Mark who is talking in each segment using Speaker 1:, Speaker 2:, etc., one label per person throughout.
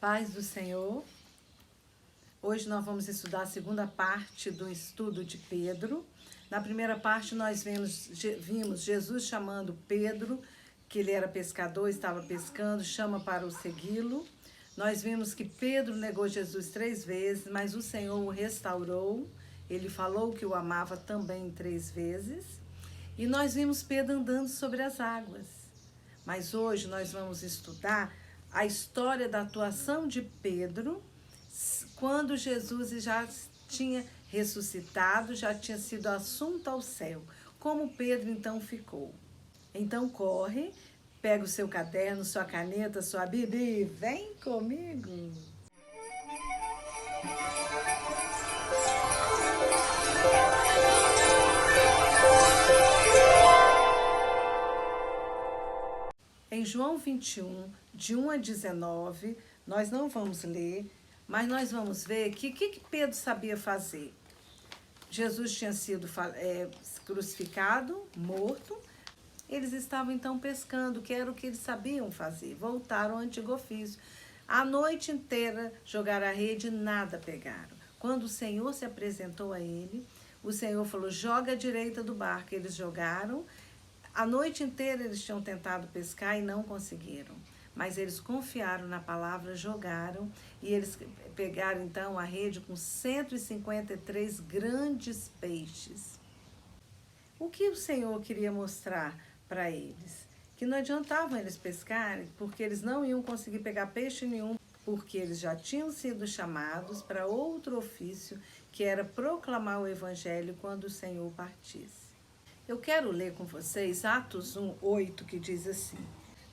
Speaker 1: Paz do Senhor. Hoje nós vamos estudar a segunda parte do estudo de Pedro. Na primeira parte nós vimos Jesus chamando Pedro, que ele era pescador, estava pescando, chama para o segui-lo. Nós vimos que Pedro negou Jesus 3 vezes, mas o Senhor o restaurou. Ele falou que o amava também 3 vezes. E nós vimos Pedro andando sobre as águas. Mas hoje nós vamos estudar a história da atuação de Pedro quando Jesus já tinha ressuscitado, já tinha sido assunto ao céu. Como Pedro então ficou? Então corre, pega o seu caderno, sua caneta, sua Bíblia e vem comigo. Em João 21, de 1 a 19, nós não vamos ler, mas nós vamos ver que Pedro sabia fazer. Jesus tinha sido crucificado, morto. Eles estavam então pescando, que era o que eles sabiam fazer. Voltaram ao antigo ofício. A noite inteira jogaram a rede e nada pegaram. Quando o Senhor se apresentou a ele, o Senhor falou, joga à direita do barco. Eles jogaram. A noite inteira eles tinham tentado pescar e não conseguiram. Mas eles confiaram na palavra, jogaram e eles pegaram então a rede com 153 grandes peixes. O que o Senhor queria mostrar para eles? Que não adiantava eles pescarem, porque eles não iam conseguir pegar peixe nenhum, porque eles já tinham sido chamados para outro ofício, que era proclamar o evangelho quando o Senhor partisse. Eu quero ler com vocês Atos 1:8, que diz assim: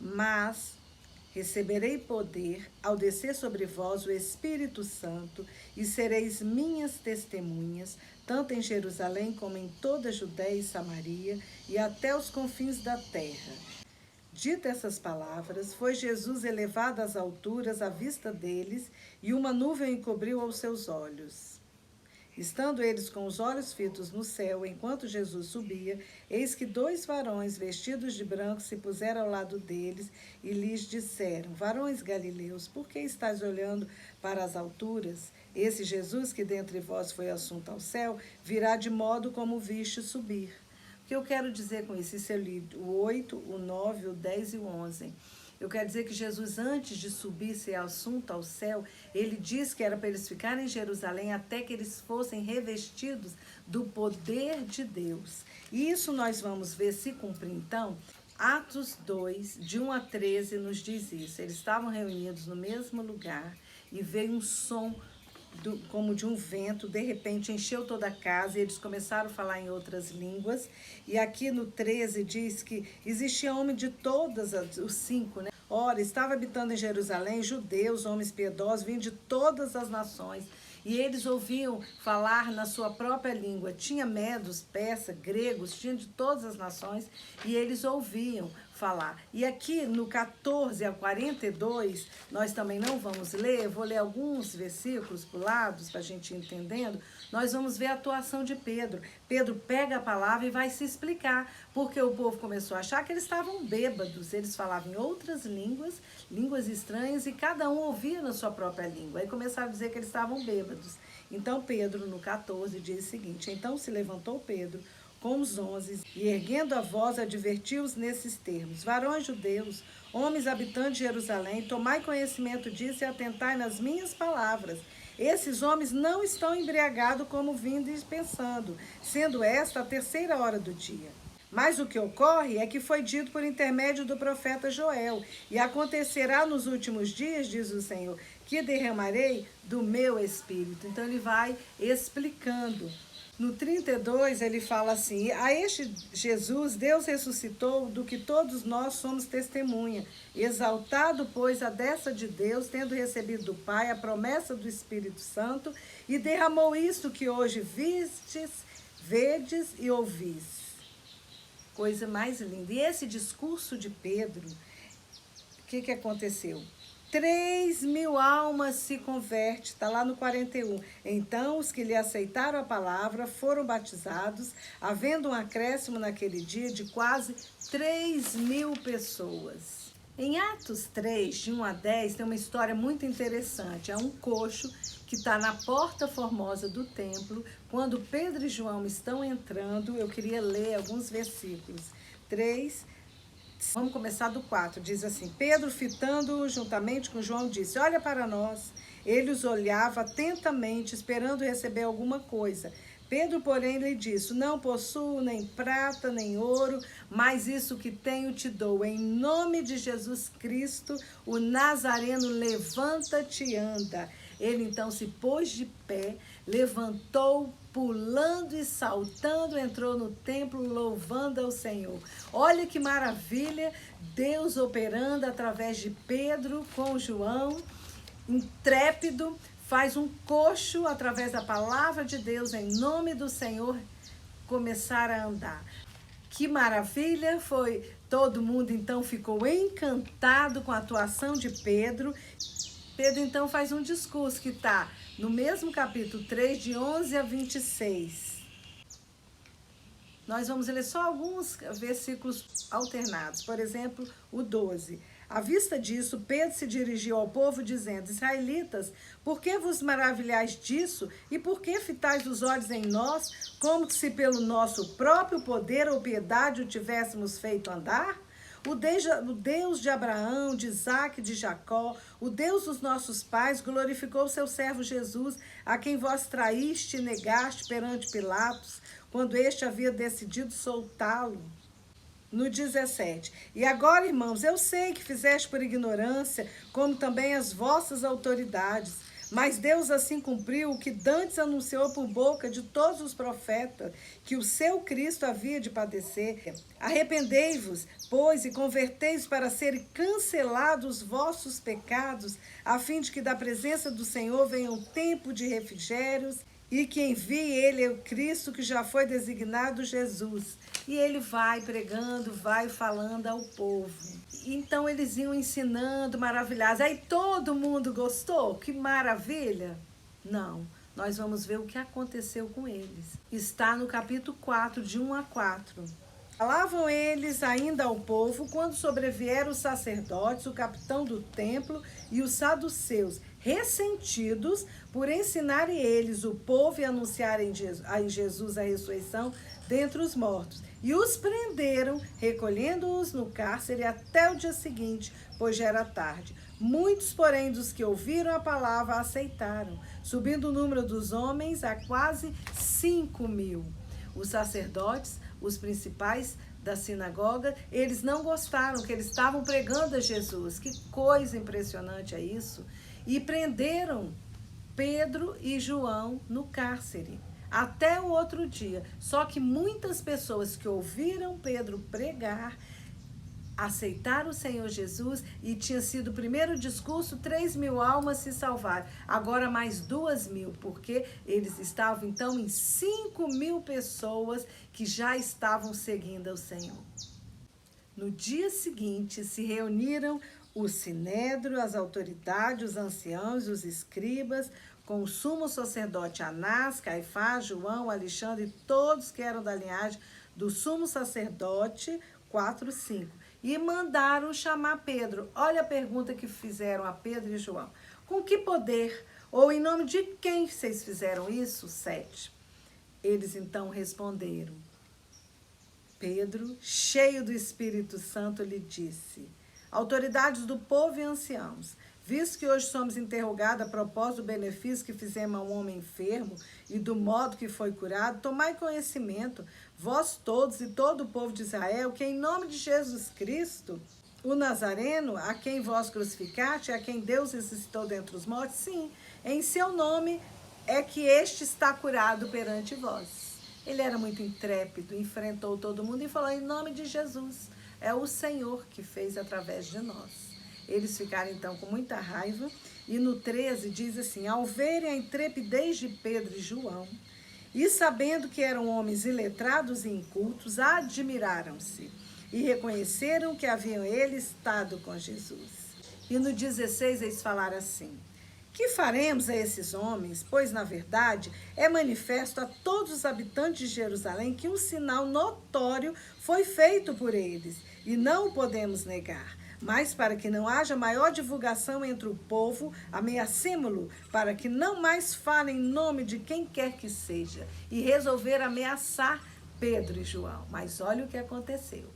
Speaker 1: mas receberei poder ao descer sobre vós o Espírito Santo e sereis minhas testemunhas, tanto em Jerusalém como em toda a Judéia e Samaria e até os confins da terra. Dita essas palavras, foi Jesus elevado às alturas à vista deles e uma nuvem encobriu aos seus olhos. Estando eles com os olhos fitos no céu, enquanto Jesus subia, eis que 2 varões vestidos de branco se puseram ao lado deles e lhes disseram, varões galileus, por que estáis olhando para as alturas? Esse Jesus que dentre vós foi assunto ao céu, virá de modo como viste subir. O que eu quero dizer com isso? Isso eu li o 8, o 9, o 10 e o 11. Eu quero dizer que Jesus, antes de subir ser assunto ao céu, ele disse que era para eles ficarem em Jerusalém até que eles fossem revestidos do poder de Deus. E isso nós vamos ver se cumprir então. Atos 2, de 1 a 13, nos diz isso. Eles estavam reunidos no mesmo lugar e veio um som como de um vento, de repente encheu toda a casa e eles começaram a falar em outras línguas. E aqui no 13 diz que existia homem de todas os 5, né? Ora, estava habitando em Jerusalém judeus, homens piedosos, vindos de todas as nações. E eles ouviam falar na sua própria língua. Tinha medos, persas, gregos, tinha de todas as nações. E eles ouviam falar. E aqui no 14 ao 42, nós também não vamos ler, eu vou ler alguns versículos pulados para a gente ir entendendo. Nós vamos ver a atuação de Pedro. Pedro pega a palavra e vai se explicar, porque o povo começou a achar que eles estavam bêbados. Eles falavam em outras línguas, línguas estranhas, e cada um ouvia na sua própria língua. Aí começaram a dizer que eles estavam bêbados. Então Pedro, no 14, diz o seguinte, então se levantou Pedro com os 11, e erguendo a voz, advertiu-os nesses termos, varões judeus, homens habitantes de Jerusalém, tomai conhecimento disso e atentai nas minhas palavras. Esses homens não estão embriagados como vindes pensando, sendo esta a 3ª hora do dia. Mas o que ocorre é que foi dito por intermédio do profeta Joel, e acontecerá nos últimos dias, diz o Senhor, que derramarei do meu Espírito. Então ele vai explicando. No 32 ele fala assim, a este Jesus Deus ressuscitou, do que todos nós somos testemunha. Exaltado, pois, a destra de Deus, tendo recebido do Pai a promessa do Espírito Santo, e derramou isto que hoje vistes, vedes e ouvis. Coisa mais linda. E esse discurso de Pedro, o que aconteceu? 3.000 almas se convertem, está lá no 41. Então, os que lhe aceitaram a palavra foram batizados, havendo um acréscimo naquele dia de quase 3.000 pessoas. Em Atos 3, de 1 a 10, tem uma história muito interessante. É um coxo que está na porta formosa do templo. Quando Pedro e João estão entrando, eu queria ler alguns versículos. 3, vamos começar do 4. Diz assim: Pedro, fitando juntamente com João, disse: olha para nós. Ele os olhava atentamente, esperando receber alguma coisa. Pedro, porém, lhe disse: não possuo nem prata, nem ouro, mas isso que tenho te dou. Em nome de Jesus Cristo, o Nazareno, levanta-te e anda. Ele então se pôs de pé, levantou, pulando e saltando, entrou no templo, louvando ao Senhor. Olha que maravilha, Deus operando através de Pedro com João, intrépido, faz um coxo, através da palavra de Deus, em nome do Senhor, começar a andar. Que maravilha, foi, todo mundo então ficou encantado com a atuação de Pedro. Pedro então faz um discurso que está no mesmo capítulo 3, de 11 a 26. Nós vamos ler só alguns versículos alternados. Por exemplo, o 12. À vista disso, Pedro se dirigiu ao povo, dizendo: israelitas, por que vos maravilhais disso? E por que fitais os olhos em nós, como se pelo nosso próprio poder ou piedade o tivéssemos feito andar? O Deus de Abraão, de Isaque, de Jacó, o Deus dos nossos pais, glorificou seu servo Jesus, a quem vós traíste e negaste perante Pilatos, quando este havia decidido soltá-lo. No 17. E agora, irmãos, eu sei que fizeste por ignorância, como também as vossas autoridades. Mas Deus assim cumpriu o que dantes anunciou por boca de todos os profetas, que o seu Cristo havia de padecer. Arrependei-vos, pois, e convertei-vos para serem cancelados os vossos pecados, a fim de que da presença do Senhor venha um tempo de refrigérios, e que envie ele o Cristo que já foi designado Jesus. E ele vai pregando, vai falando ao povo. Então eles iam ensinando, maravilhados. Aí todo mundo gostou? Que maravilha! Não, nós vamos ver o que aconteceu com eles. Está no capítulo 4, de 1 a 4. Falavam eles ainda ao povo quando sobrevieram os sacerdotes, o capitão do templo e os saduceus, ressentidos por ensinarem eles o povo e anunciarem em Jesus a ressurreição dentre os mortos. E os prenderam, recolhendo-os no cárcere até o dia seguinte, pois já era tarde. Muitos, porém, dos que ouviram a palavra aceitaram, subindo o número dos homens a quase 5.000. Os sacerdotes, os principais da sinagoga, eles não gostaram que eles estavam pregando a Jesus. Que coisa impressionante é isso! E prenderam Pedro e João no cárcere até o outro dia. Só que muitas pessoas que ouviram Pedro pregar aceitaram o Senhor Jesus, e tinha sido o primeiro discurso, 3.000 almas se salvaram. Agora mais 2.000, porque eles estavam então em 5.000 pessoas que já estavam seguindo ao Senhor. No dia seguinte se reuniram o sinédrio, as autoridades, os anciãos, os escribas, com o sumo sacerdote Anás, Caifás, João, Alexandre e todos que eram da linhagem do sumo sacerdote, 4:5. E mandaram chamar Pedro. Olha a pergunta que fizeram a Pedro e João. Com que poder ou em nome de quem vocês fizeram isso? 7. Eles então responderam. Pedro, cheio do Espírito Santo, lhe disse: autoridades do povo e anciãos, visto que hoje somos interrogados a propósito do benefício que fizemos a um homem enfermo e do modo que foi curado, tomai conhecimento, vós todos e todo o povo de Israel, que em nome de Jesus Cristo, o Nazareno, a quem vós crucificaste, a quem Deus ressuscitou dentre os mortos, sim, em seu nome é que este está curado perante vós. Ele era muito intrépido, enfrentou todo mundo e falou: em nome de Jesus, é o Senhor que fez através de nós. Eles ficaram então com muita raiva, e no 13 diz assim: ao verem a intrepidez de Pedro e João, e sabendo que eram homens iletrados e incultos, admiraram-se e reconheceram que haviam eles estado com Jesus. E no 16 eles falaram assim: que faremos a esses homens? Pois, na verdade, é manifesto a todos os habitantes de Jerusalém que um sinal notório foi feito por eles, e não o podemos negar. Mas para que não haja maior divulgação entre o povo, ameacemo-lo, para que não mais fale em nome de quem quer que seja. E resolver ameaçar Pedro e João. Mas olha o que aconteceu.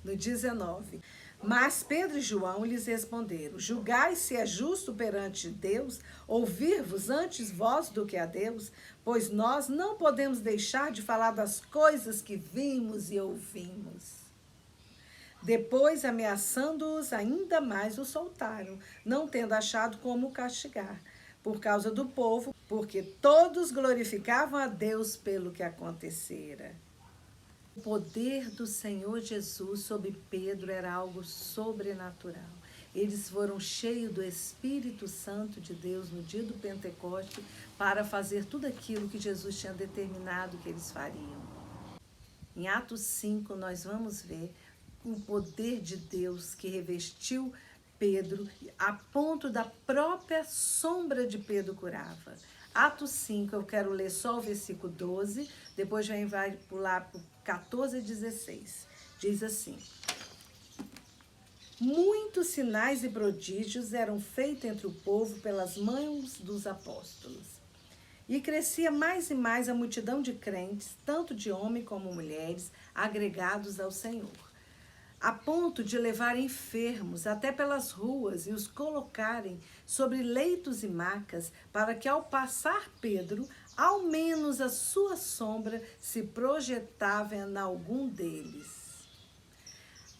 Speaker 1: No 19. Mas Pedro e João lhes responderam: julgai se é justo perante Deus ouvir-vos antes vós do que a Deus, pois nós não podemos deixar de falar das coisas que vimos e ouvimos. Depois, ameaçando-os ainda mais, o soltaram, não tendo achado como o castigar, por causa do povo, porque todos glorificavam a Deus pelo que acontecera. O poder do Senhor Jesus sobre Pedro era algo sobrenatural. Eles foram cheios do Espírito Santo de Deus no dia do Pentecoste para fazer tudo aquilo que Jesus tinha determinado que eles fariam. Em Atos 5, nós vamos ver o poder de Deus que revestiu Pedro, a ponto da própria sombra de Pedro curava. Atos 5, eu quero ler só o versículo 12, depois vai pular para o 14 e 16. Diz assim: muitos sinais e prodígios eram feitos entre o povo pelas mãos dos apóstolos. E crescia mais e mais a multidão de crentes, tanto de homens como mulheres, agregados ao Senhor, a ponto de levar enfermos até pelas ruas e os colocarem sobre leitos e macas, para que ao passar Pedro, ao menos a sua sombra se projetava em algum deles.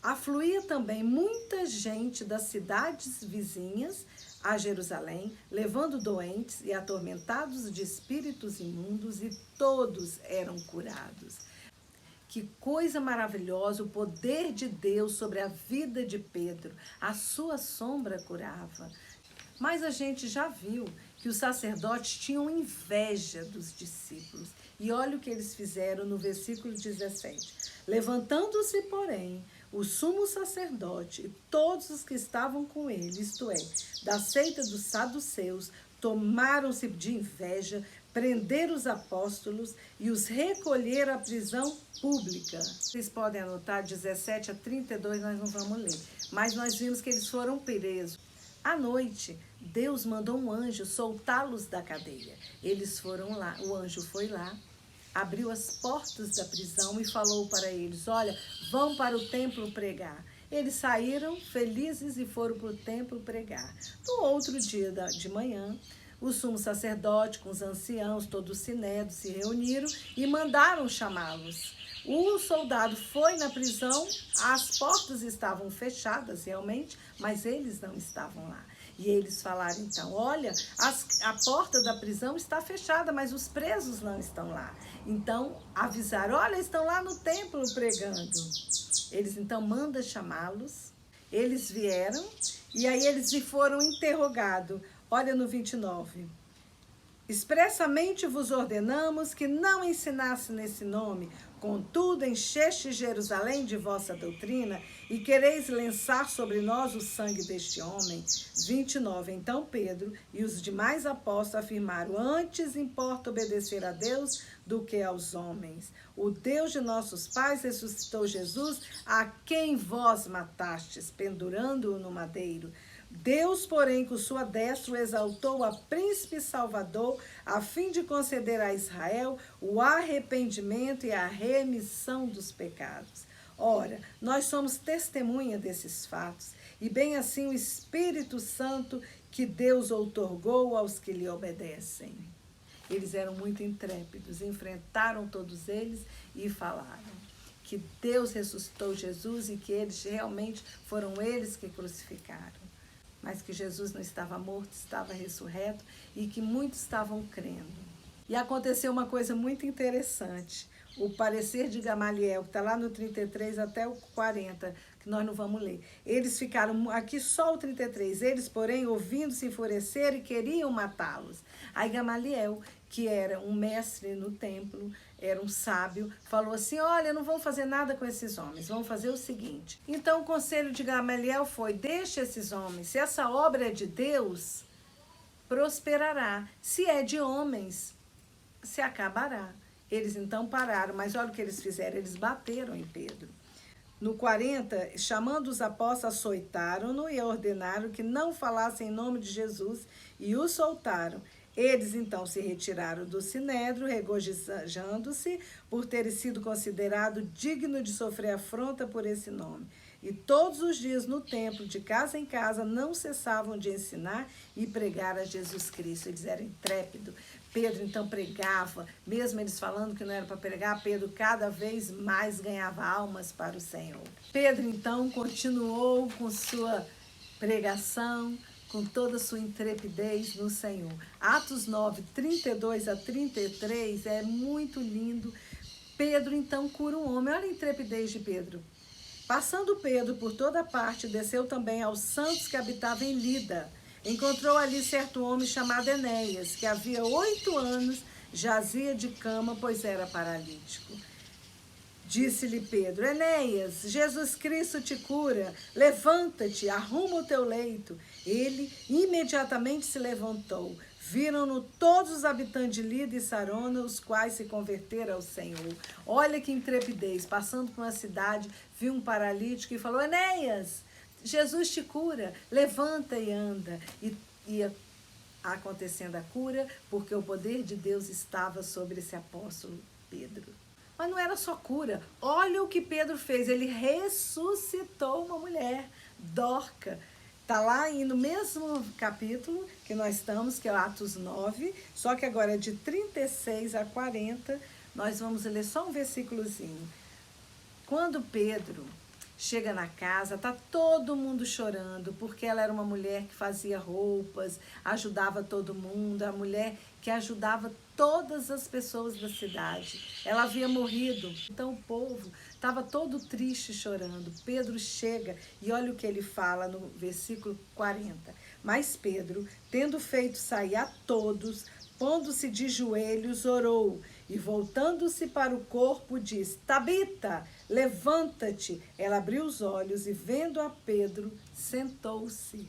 Speaker 1: Afluía também muita gente das cidades vizinhas a Jerusalém, levando doentes e atormentados de espíritos imundos, e todos eram curados. Que coisa maravilhosa, o poder de Deus sobre a vida de Pedro. A sua sombra curava. Mas a gente já viu que os sacerdotes tinham inveja dos discípulos. E olha o que eles fizeram no versículo 17. Levantando-se, porém, o sumo sacerdote e todos os que estavam com ele, isto é, da seita dos saduceus, tomaram-se de inveja, prenderam os apóstolos e os recolheram à prisão pública. Vocês podem anotar 17 a 32, nós não vamos ler. Mas nós vimos que eles foram presos. À noite, Deus mandou um anjo soltá-los da cadeia. Eles foram lá, o anjo foi lá, abriu as portas da prisão e falou para eles: olha, vão para o templo pregar. Eles saíram felizes e foram para o templo pregar. No outro dia de manhã, o sumo sacerdote com os anciãos, todos os sinédrios, se reuniram e mandaram chamá-los. O soldado foi na prisão, as portas estavam fechadas realmente, mas eles não estavam lá. E eles falaram então: olha, a porta da prisão está fechada, mas os presos não estão lá. Então avisaram: olha, estão lá no templo pregando. Eles então mandam chamá-los, eles vieram e aí eles foram interrogados. Olha no 29. Expressamente vos ordenamos que não ensinasse nesse nome, contudo encheste Jerusalém de vossa doutrina e quereis lançar sobre nós o sangue deste homem. 29. Então Pedro e os demais apóstolos afirmaram: antes importa obedecer a Deus do que aos homens. O Deus de nossos pais ressuscitou Jesus, a quem vós matastes, pendurando-o no madeiro. Deus, porém, com sua destra o exaltou a príncipe salvador, a fim de conceder a Israel o arrependimento e a remissão dos pecados. Ora, nós somos testemunha desses fatos, e bem assim o Espírito Santo que Deus outorgou aos que lhe obedecem. Eles eram muito intrépidos, enfrentaram todos eles e falaram que Deus ressuscitou Jesus e que eles realmente foram eles que crucificaram. Mas que Jesus não estava morto, estava ressurreto e que muitos estavam crendo. E aconteceu uma coisa muito interessante. O parecer de Gamaliel, que está lá no 33 até o 40, que nós não vamos ler. Eles ficaram, aqui só o 33, eles, porém, ouvindo, se enfureceram e queriam matá-los. Aí Gamaliel, que era um mestre no templo, era um sábio, falou assim: olha, não vão fazer nada com esses homens, vão fazer o seguinte. Então o conselho de Gamaliel foi: deixa esses homens, se essa obra é de Deus, prosperará, se é de homens, se acabará. Eles então pararam, mas olha o que eles fizeram, eles bateram em Pedro. No 40, chamando os apóstolos, açoitaram-no e ordenaram que não falassem em nome de Jesus e o soltaram. Eles então se retiraram do sinédrio, regozijando-se por ter sido considerado digno de sofrer afronta por esse nome. E todos os dias no templo, de casa em casa, não cessavam de ensinar e pregar a Jesus Cristo. Eles eram intrépidos. Pedro então pregava, mesmo eles falando que não era para pregar, Pedro cada vez mais ganhava almas para o Senhor. Pedro então continuou com sua pregação, com toda a sua intrepidez no Senhor. Atos 9, 32 a 33 é muito lindo. Pedro então cura um homem. Olha a intrepidez de Pedro. Passando Pedro por toda parte, desceu também aos santos que habitavam em Lida. Encontrou ali certo homem chamado Enéas, que havia 8 anos jazia de cama, pois era paralítico. Disse-lhe Pedro: Enéas, Jesus Cristo te cura, levanta-te, arruma o teu leito. Ele imediatamente se levantou. Viram-no todos os habitantes de Lida e Sarona, os quais se converteram ao Senhor. Olha que intrepidez, passando por uma cidade, viu um paralítico e falou: Enéas, Jesus te cura, levanta e anda. E ia acontecendo a cura, porque o poder de Deus estava sobre esse apóstolo Pedro. Mas não era só cura. Olha o que Pedro fez. Ele ressuscitou uma mulher, Dorca. Está lá no mesmo capítulo que nós estamos, que é Atos 9, só que agora é de 36 a 40. Nós vamos ler só um versículozinho. Quando Pedro chega na casa, tá todo mundo chorando, porque ela era uma mulher que fazia roupas, ajudava todo mundo, a mulher que ajudava todas as pessoas da cidade. Ela havia morrido, então o povo estava todo triste, chorando. Pedro chega e olha o que ele fala no versículo 40. Mas Pedro, tendo feito sair a todos, pondo-se de joelhos, orou, e voltando-se para o corpo, disse: Tabita, levanta-te. Ela abriu os olhos e, vendo a Pedro, sentou-se.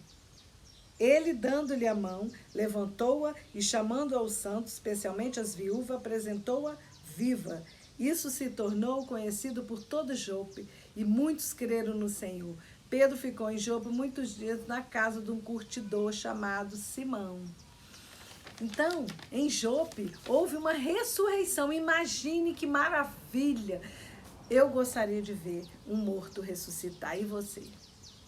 Speaker 1: Ele, dando-lhe a mão, levantou-a e, chamando aos santos, especialmente as viúvas, apresentou-a viva. Isso se tornou conhecido por todo Jope, e muitos creram no Senhor. Pedro ficou em Jope muitos dias na casa de um curtidor chamado Simão. Então, em Jope, houve uma ressurreição. Imagine que maravilha! Eu gostaria de ver um morto ressuscitar. E você?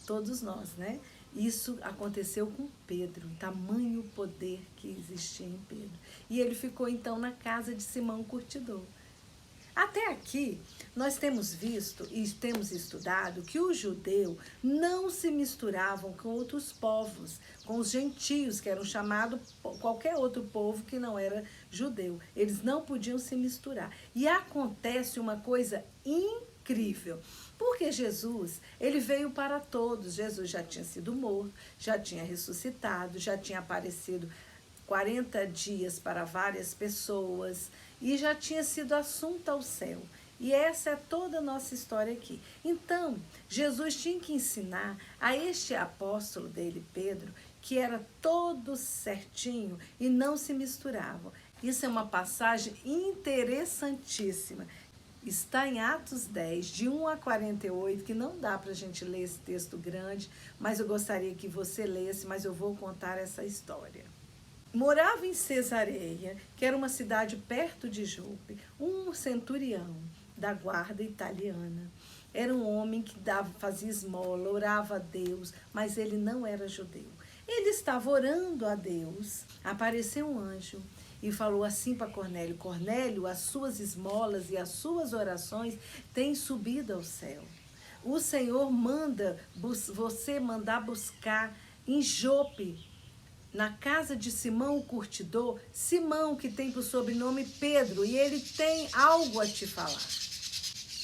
Speaker 1: Todos nós, né? Isso aconteceu com Pedro, tamanho poder que existia em Pedro. E ele ficou então na casa de Simão Curtidor. Até aqui, nós temos visto e temos estudado que os judeus não se misturavam com outros povos, com os gentios, que eram chamados qualquer outro povo que não era judeu. Eles não podiam se misturar. E acontece uma coisa incrível, porque Jesus, ele veio para todos. Jesus já tinha sido morto, já tinha ressuscitado, já tinha aparecido 40 dias para várias pessoas e já tinha sido assunto ao céu. E essa é toda a nossa história aqui. Então, Jesus tinha que ensinar a este apóstolo dele, Pedro, que era todo certinho e não se misturava. Isso é uma passagem interessantíssima. Está em Atos 10, de 1 a 48, que não dá para a gente ler esse texto grande, mas eu gostaria que você lesse, mas eu vou contar essa história. Morava em Cesareia, que era uma cidade perto de Jope, um centurião da guarda italiana. Era um homem que fazia esmola, orava a Deus, mas ele não era judeu. Ele estava orando a Deus, apareceu um anjo e falou assim para Cornélio: Cornélio, as suas esmolas e as suas orações têm subido ao céu. O Senhor manda você mandar buscar em Jope, na casa de Simão o curtidor, Simão, que tem por sobrenome Pedro, e ele tem algo a te falar.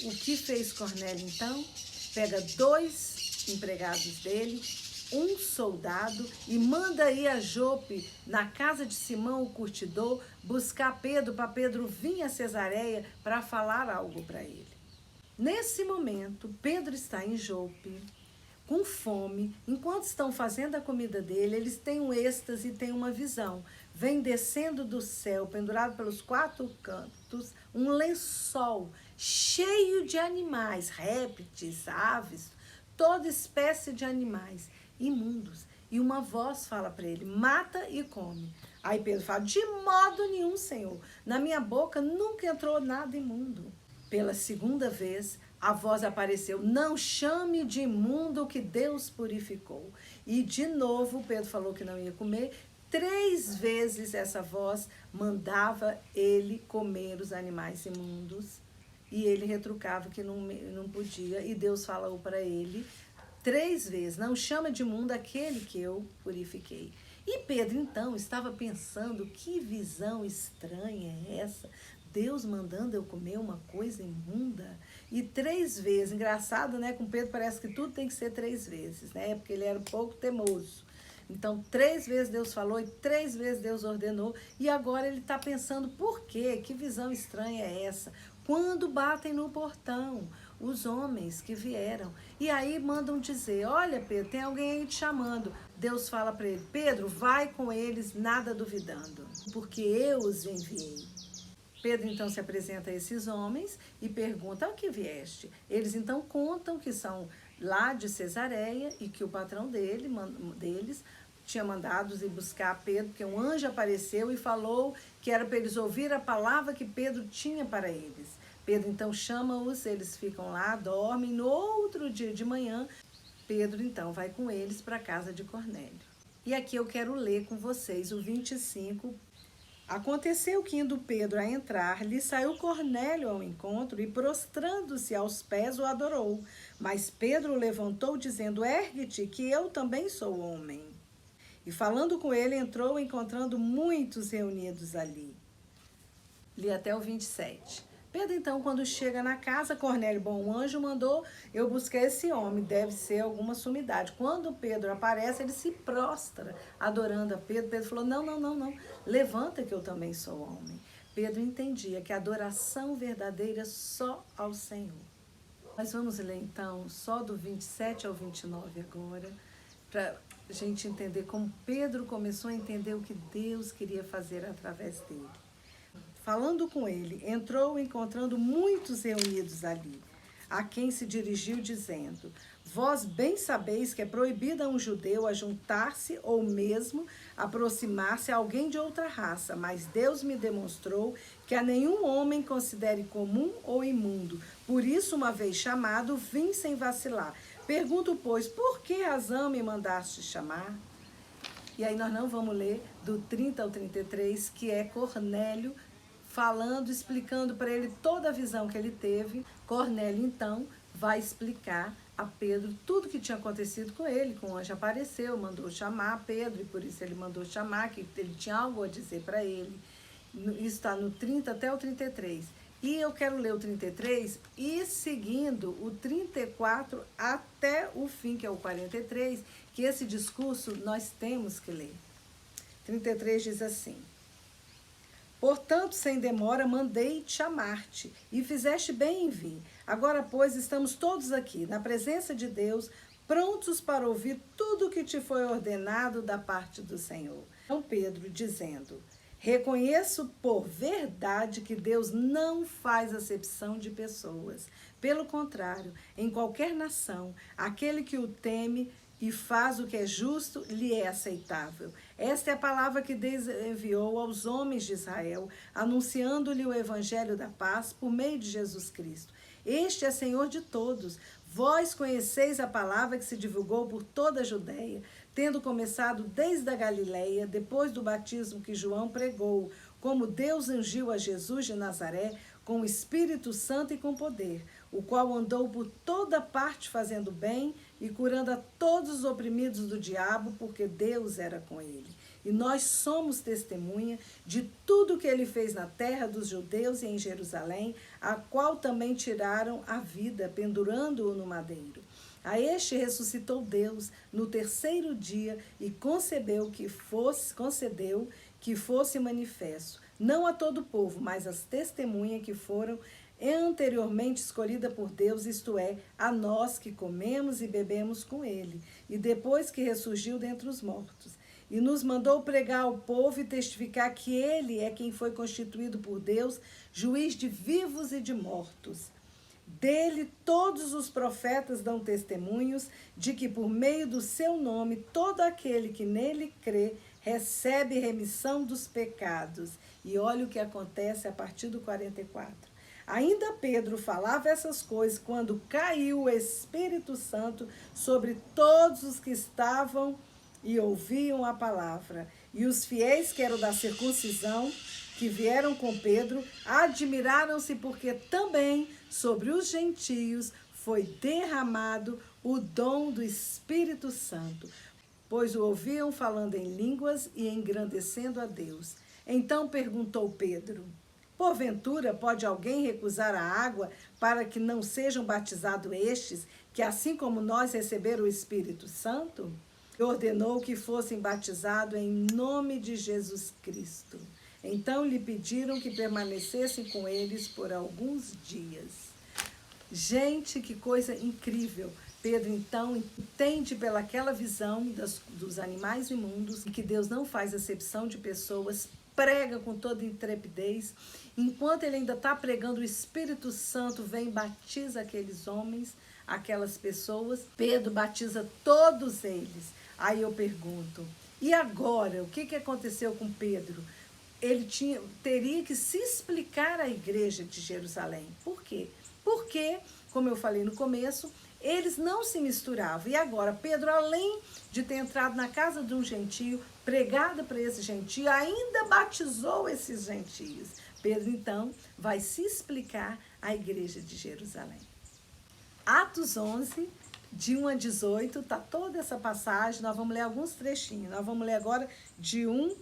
Speaker 1: O que fez Cornélio então? Pega 2 empregados dele, um soldado, e manda ir a Jope, na casa de Simão o curtidor, buscar Pedro, para Pedro vir a Cesareia para falar algo para ele. Nesse momento, Pedro está em Jope, com fome. Enquanto estão fazendo a comida dele, eles têm um êxtase e têm uma visão. Vem descendo do céu, pendurado pelos 4 cantos, um lençol cheio de animais, répteis, aves, toda espécie de animais imundos. E uma voz fala para ele, mata e come. Aí Pedro fala, de modo nenhum, Senhor, na minha boca nunca entrou nada imundo. Pela segunda vez, a voz apareceu, não chame de imundo o que Deus purificou. E de novo, Pedro falou que não ia comer. 3 vezes essa voz mandava ele comer os animais imundos. E ele retrucava que não podia. E Deus falou para ele 3 vezes, não chama de imundo aquele que eu purifiquei. E Pedro, então, estava pensando, que visão estranha é essa? Deus mandando eu comer uma coisa imunda? E 3 vezes, engraçado, né? Com Pedro parece que tudo tem que ser 3 vezes, né? Porque ele era um pouco teimoso. Então, 3 vezes Deus falou e 3 vezes Deus ordenou. E agora ele está pensando, por quê? Que visão estranha é essa? Quando batem no portão, os homens que vieram. E aí mandam dizer, olha Pedro, tem alguém aí te chamando. Deus fala para ele, Pedro, vai com eles, nada duvidando, porque eu os enviei. Pedro então se apresenta a esses homens e pergunta, ao que vieste? Eles então contam que são lá de Cesareia e que o patrão deles tinha mandado ir buscar Pedro, porque um anjo apareceu e falou que era para eles ouvir a palavra que Pedro tinha para eles. Pedro então chama-os, eles ficam lá, dormem. No outro dia de manhã, Pedro então vai com eles para a casa de Cornélio. E aqui eu quero ler com vocês o 25. Aconteceu que, indo Pedro a entrar, lhe saiu Cornélio ao encontro e, prostrando-se aos pés, o adorou. Mas Pedro o levantou, dizendo, ergue-te, que eu também sou homem. E falando com ele, entrou, encontrando muitos reunidos ali. Li até o 27. Pedro, então, quando chega na casa, Cornélio, bom anjo, mandou eu buscar esse homem, deve ser alguma sumidade. Quando Pedro aparece, ele se prostra, adorando a Pedro. Pedro falou, não, levanta que eu também sou homem. Pedro entendia que a adoração verdadeira só ao Senhor. Mas vamos ler, então, só do 27 ao 29 agora, para a gente entender como Pedro começou a entender o que Deus queria fazer através dele. Falando com ele, entrou encontrando muitos reunidos ali, a quem se dirigiu dizendo, vós bem sabeis que é proibido a um judeu ajuntar-se ou mesmo aproximar-se a alguém de outra raça, mas Deus me demonstrou que a nenhum homem considere comum ou imundo. Por isso, uma vez chamado, vim sem vacilar. Pergunto, pois, por que razão me mandaste chamar? E aí nós não vamos ler do 30 ao 33, que é Cornélio falando, explicando para ele toda a visão que ele teve. Cornélio, então, vai explicar a Pedro tudo que tinha acontecido com ele, que o anjo apareceu, mandou chamar Pedro, e por isso ele mandou chamar, que ele tinha algo a dizer para ele. Isso está no 30 até o 33. E eu quero ler o 33 e seguindo o 34 até o fim, que é o 43, que esse discurso nós temos que ler. 33 diz assim, portanto, sem demora, mandei chamar-te, e fizeste bem em vir. Agora, pois, estamos todos aqui, na presença de Deus, prontos para ouvir tudo o que te foi ordenado da parte do Senhor. Então, Pedro, dizendo, reconheço por verdade que Deus não faz acepção de pessoas. Pelo contrário, em qualquer nação, aquele que o teme e faz o que é justo, lhe é aceitável. Esta é a palavra que Deus enviou aos homens de Israel, anunciando-lhe o evangelho da paz por meio de Jesus Cristo. Este é Senhor de todos. Vós conheceis a palavra que se divulgou por toda a Judéia, tendo começado desde a Galileia, depois do batismo que João pregou, como Deus ungiu a Jesus de Nazaré, com o Espírito Santo e com poder, o qual andou por toda parte fazendo bem e curando a todos os oprimidos do diabo, porque Deus era com ele. E nós somos testemunha de tudo que ele fez na terra dos judeus e em Jerusalém, a qual também tiraram a vida, pendurando-o no madeiro. A este ressuscitou Deus no terceiro dia e concedeu que fosse manifesto, não a todo o povo, mas às testemunhas que foram anteriormente escolhida por Deus, isto é, a nós que comemos e bebemos com ele, e depois que ressurgiu dentre os mortos. e nos mandou pregar ao povo e testificar que ele é quem foi constituído por Deus, juiz de vivos e de mortos. Dele todos os profetas dão testemunhos de que por meio do seu nome todo aquele que nele crê recebe remissão dos pecados. E olha o que acontece a partir do 44. Ainda Pedro falava essas coisas quando caiu o Espírito Santo sobre todos os que estavam e ouviam a palavra. E os fiéis que eram da circuncisão, que vieram com Pedro, admiraram-se porque também sobre os gentios foi derramado o dom do Espírito Santo, pois o ouviam falando em línguas e engrandecendo a Deus. Então perguntou Pedro: porventura pode alguém recusar a água para que não sejam batizados estes, que assim como nós receberam o Espírito Santo? E ordenou que fossem batizados em nome de Jesus Cristo. Então lhe pediram que permanecessem com eles por alguns dias. Gente, que coisa incrível! Pedro, então, entende pelaquela visão dos animais imundos, que Deus não faz acepção de pessoas, prega com toda intrepidez. Enquanto ele ainda está pregando, o Espírito Santo vem e batiza aqueles homens, aquelas pessoas. Pedro batiza todos eles. Aí eu pergunto, e agora? O que aconteceu com Pedro? Ele teria que se explicar à igreja de Jerusalém. Por quê? Porque, como eu falei no começo, eles não se misturavam. E agora, Pedro, além de ter entrado na casa de um gentio, pregado para esse gentio, ainda batizou esses gentios. Pedro, então, vai se explicar à igreja de Jerusalém. Atos 11, de 1 a 18, está toda essa passagem. Nós vamos ler alguns trechinhos. Nós vamos ler agora de 1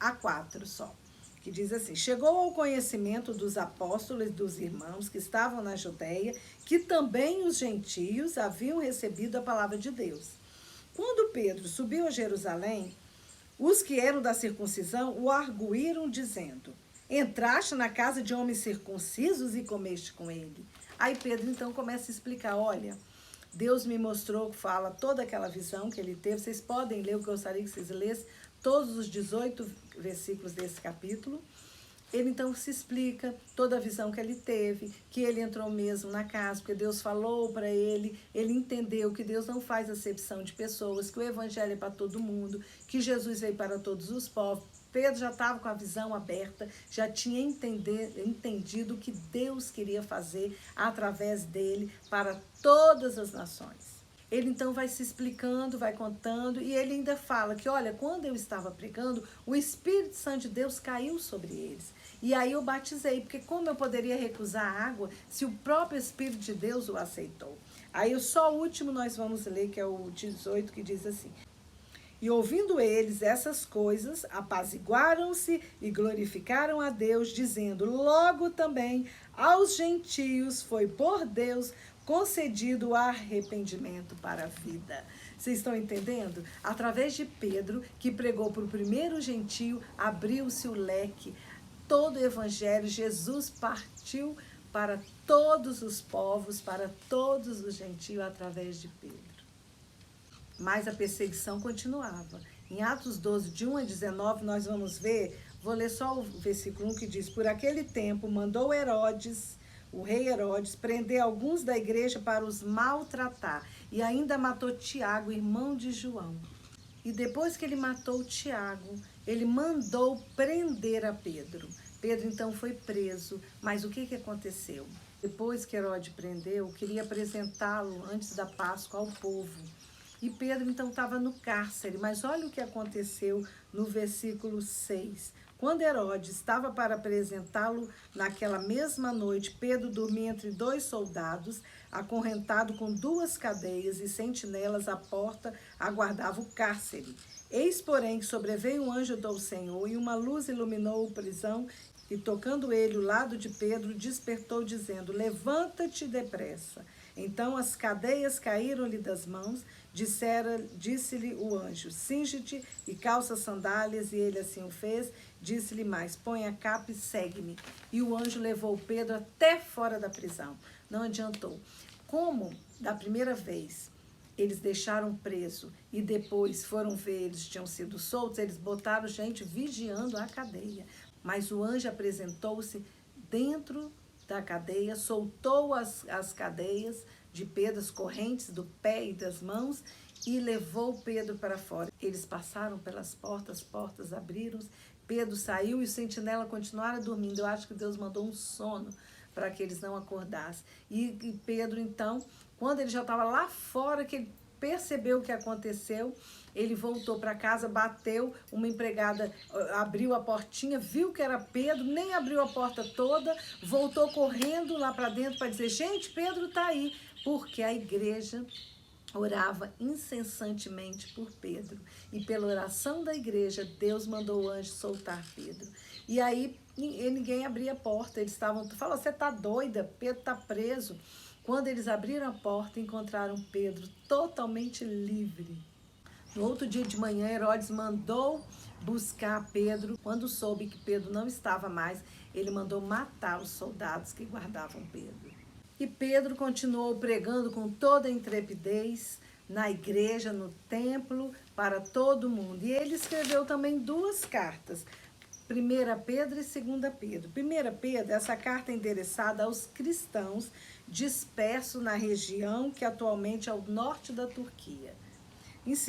Speaker 1: a 4 só. Que diz assim: chegou ao conhecimento dos apóstolos e dos irmãos que estavam na Judeia, que também os gentios haviam recebido a palavra de Deus. Quando Pedro subiu a Jerusalém, os que eram da circuncisão o arguíram, dizendo: entraste na casa de homens circuncisos e comeste com ele. Aí Pedro então começa a explicar: olha, Deus me mostrou, fala toda aquela visão que ele teve. Vocês podem ler, o que eu gostaria que vocês lessem todos os 18 versículos desse capítulo. Ele então se explica toda a visão que ele teve, que ele entrou mesmo na casa, porque Deus falou para ele, ele entendeu que Deus não faz acepção de pessoas, que o evangelho é para todo mundo, que Jesus veio para todos os povos. Pedro já estava com a visão aberta, já tinha entendido o que Deus queria fazer através dele para todas as nações. Ele então vai se explicando, vai contando, e ele ainda fala que, olha, quando eu estava pregando, o Espírito Santo de Deus caiu sobre eles. E aí eu batizei, porque como eu poderia recusar a água se o próprio Espírito de Deus o aceitou? Aí só o último nós vamos ler, que é o 18, que diz assim: e ouvindo eles essas coisas, apaziguaram-se e glorificaram a Deus, dizendo: logo também aos gentios foi por Deus concedido o arrependimento para a vida. Vocês estão entendendo? Através de Pedro, que pregou para o primeiro gentio, abriu-se o leque, todo o evangelho, Jesus partiu para todos os povos, para todos os gentios, através de Pedro. Mas a perseguição continuava. Em Atos 12, de 1 a 19, nós vamos ver, vou ler só o versículo 1 que diz: por aquele tempo mandou Herodes, o rei Herodes, prender alguns da igreja para os maltratar, e ainda matou Tiago, irmão de João. E depois que ele matou Tiago, ele mandou prender a Pedro. Pedro então foi preso, mas o que aconteceu? Depois que Herodes prendeu, queria apresentá-lo antes da Páscoa ao povo. E Pedro então estava no cárcere, mas olha o que aconteceu no versículo 6. Quando Herodes estava para apresentá-lo naquela mesma noite, Pedro dormia entre 2 soldados, acorrentado com 2 cadeias e sentinelas à porta, aguardava o cárcere. Eis, porém, que sobreveio um anjo do Senhor e uma luz iluminou a prisão, e tocando ele o lado de Pedro, despertou, dizendo: levanta-te depressa. Então as cadeias caíram-lhe das mãos. Disse-lhe o anjo: cinge-te e calça sandálias, e ele assim o fez. Disse-lhe mais: põe a capa e segue-me. E o anjo levou Pedro até fora da prisão. Não adiantou. Como da primeira vez eles deixaram preso e depois foram ver, eles tinham sido soltos, eles botaram gente vigiando a cadeia. Mas o anjo apresentou-se dentro da cadeia, soltou as cadeias de Pedro, as correntes do pé e das mãos, e levou Pedro para fora. Eles passaram pelas portas, as portas abriram-se, Pedro saiu e o sentinela continuaram dormindo. Eu acho que Deus mandou um sono para que eles não acordassem. E Pedro, então, quando ele já estava lá fora, que ele percebeu o que aconteceu, ele voltou para casa, bateu, uma empregada abriu a portinha, viu que era Pedro, nem abriu a porta toda, voltou correndo lá para dentro para dizer, gente, Pedro está aí, porque a igreja orava incessantemente por Pedro. E pela oração da igreja, Deus mandou o anjo soltar Pedro. E aí ninguém abria a porta, eles estavam, falou, você está doida, Pedro está preso. Quando eles abriram a porta, encontraram Pedro totalmente livre. No outro dia de manhã, Herodes mandou buscar Pedro. Quando soube que Pedro não estava mais, ele mandou matar os soldados que guardavam Pedro. E Pedro continuou pregando com toda a intrepidez na igreja, no templo, para todo mundo. E ele escreveu também 2 cartas, 1 Pedro e 2 Pedro. 1 Pedro, essa carta é endereçada aos cristãos dispersos na região que atualmente é o norte da Turquia. Em 2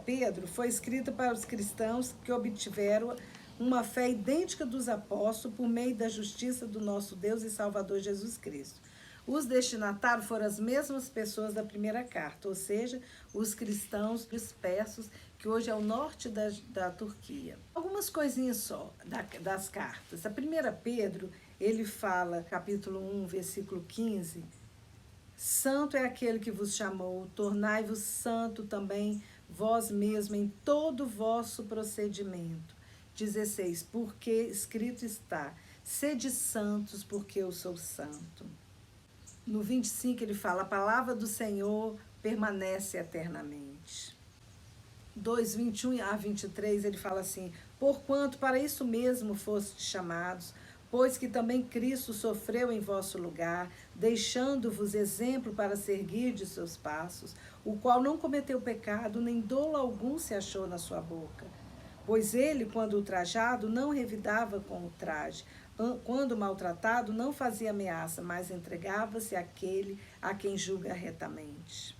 Speaker 1: Pedro, foi escrita para os cristãos que obtiveram uma fé idêntica dos apóstolos por meio da justiça do nosso Deus e Salvador Jesus Cristo. Os destinatários foram as mesmas pessoas da primeira carta, ou seja, os cristãos dispersos, que hoje é o norte da Turquia. Algumas coisinhas só das cartas. A 1 Pedro, ele fala, capítulo 1, versículo 15, santo é aquele que vos chamou, tornai-vos santo também vós mesmos em todo o vosso procedimento. 16, porque escrito está, sede santos porque eu sou santo. No 25 ele fala, a palavra do Senhor permanece eternamente. 2, 21 a 23 ele fala assim, porquanto para isso mesmo fostes chamados, pois que também Cristo sofreu em vosso lugar, deixando-vos exemplo para seguir de seus passos, o qual não cometeu pecado, nem dolo algum se achou na sua boca. Pois ele, quando ultrajado, não revidava com o traje, quando maltratado, não fazia ameaça, mas entregava-se àquele a quem julga retamente.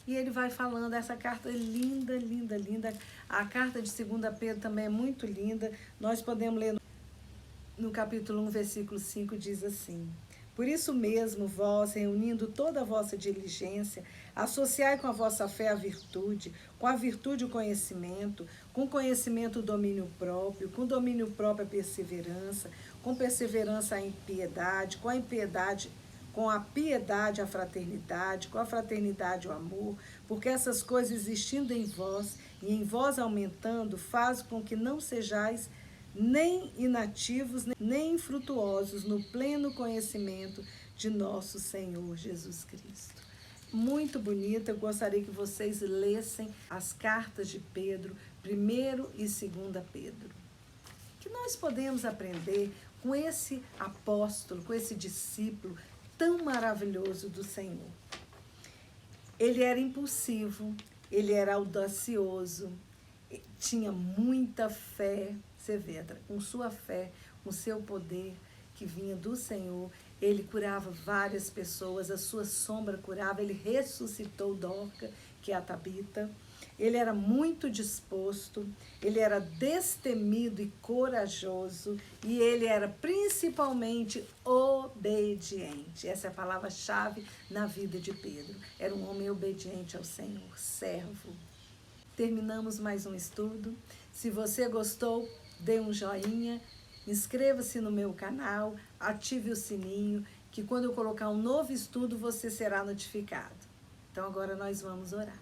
Speaker 1: E ele vai falando, essa carta é linda, linda, linda. A carta de 2 Pedro também é muito linda. Nós podemos ler no capítulo 1, versículo 5, diz assim, por isso mesmo, vós, reunindo toda a vossa diligência, associai com a vossa fé a virtude, com a virtude o conhecimento, com conhecimento o domínio próprio, com domínio próprio a perseverança, com perseverança a impiedade, com a piedade a fraternidade, com a fraternidade o amor, porque essas coisas existindo em vós e em vós aumentando, faz com que não sejais nem inativos, nem infrutuosos no pleno conhecimento de nosso Senhor Jesus Cristo. Muito bonita, eu gostaria que vocês lessem as cartas de Pedro, 1 e 2 Pedro. Que nós podemos aprender com esse apóstolo, com esse discípulo tão maravilhoso do Senhor. Ele era impulsivo, ele era audacioso, tinha muita fé. Você vê, com sua fé, com seu poder que vinha do Senhor, ele curava várias pessoas, a sua sombra curava, ele ressuscitou Dorca, que é a Tabita. Ele era muito disposto, ele era destemido e corajoso, e ele era principalmente obediente. Essa é a palavra-chave na vida de Pedro. Era um homem obediente ao Senhor, servo. Terminamos mais um estudo. Se você gostou, dê um joinha, inscreva-se no meu canal, ative o sininho, que quando eu colocar um novo estudo, você será notificado. Então agora nós vamos orar.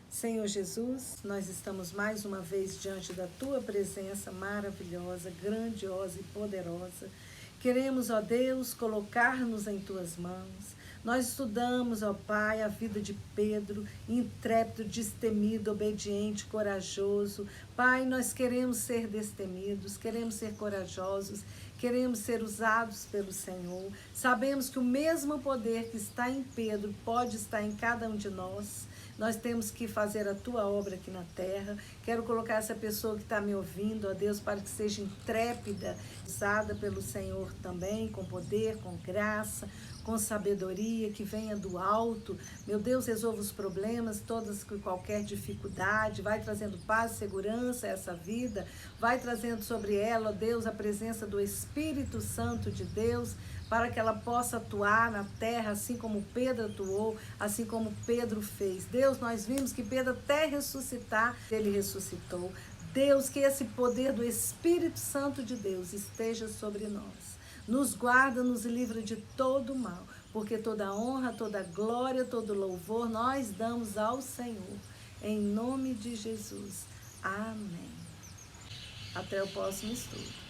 Speaker 1: Senhor Jesus, nós estamos mais uma vez diante da Tua presença maravilhosa, grandiosa e poderosa. Queremos, ó Deus, colocar-nos em Tuas mãos. Nós estudamos, ó Pai, a vida de Pedro, intrépido, destemido, obediente, corajoso. Pai, nós queremos ser destemidos, queremos ser corajosos, queremos ser usados pelo Senhor. Sabemos que o mesmo poder que está em Pedro pode estar em cada um de nós. nós temos que fazer a tua obra aqui na terra. Quero colocar essa pessoa que está me ouvindo, ó Deus, para que seja intrépida, usada pelo Senhor também, com poder, com graça, com sabedoria, que venha do alto. Meu Deus, resolva os problemas, todas e qualquer dificuldade, vai trazendo paz e segurança a essa vida, vai trazendo sobre ela, ó Deus, a presença do Espírito Santo de Deus, para que ela possa atuar na terra, assim como Pedro atuou, assim como Pedro fez. Deus, nós vimos que Pedro até ressuscitar, ele ressuscitou. Deus, que esse poder do Espírito Santo de Deus esteja sobre nós. Nos guarda, nos livra de todo mal, porque toda honra, toda glória, todo louvor nós damos ao Senhor. Em nome de Jesus. Amém. Até o próximo estudo.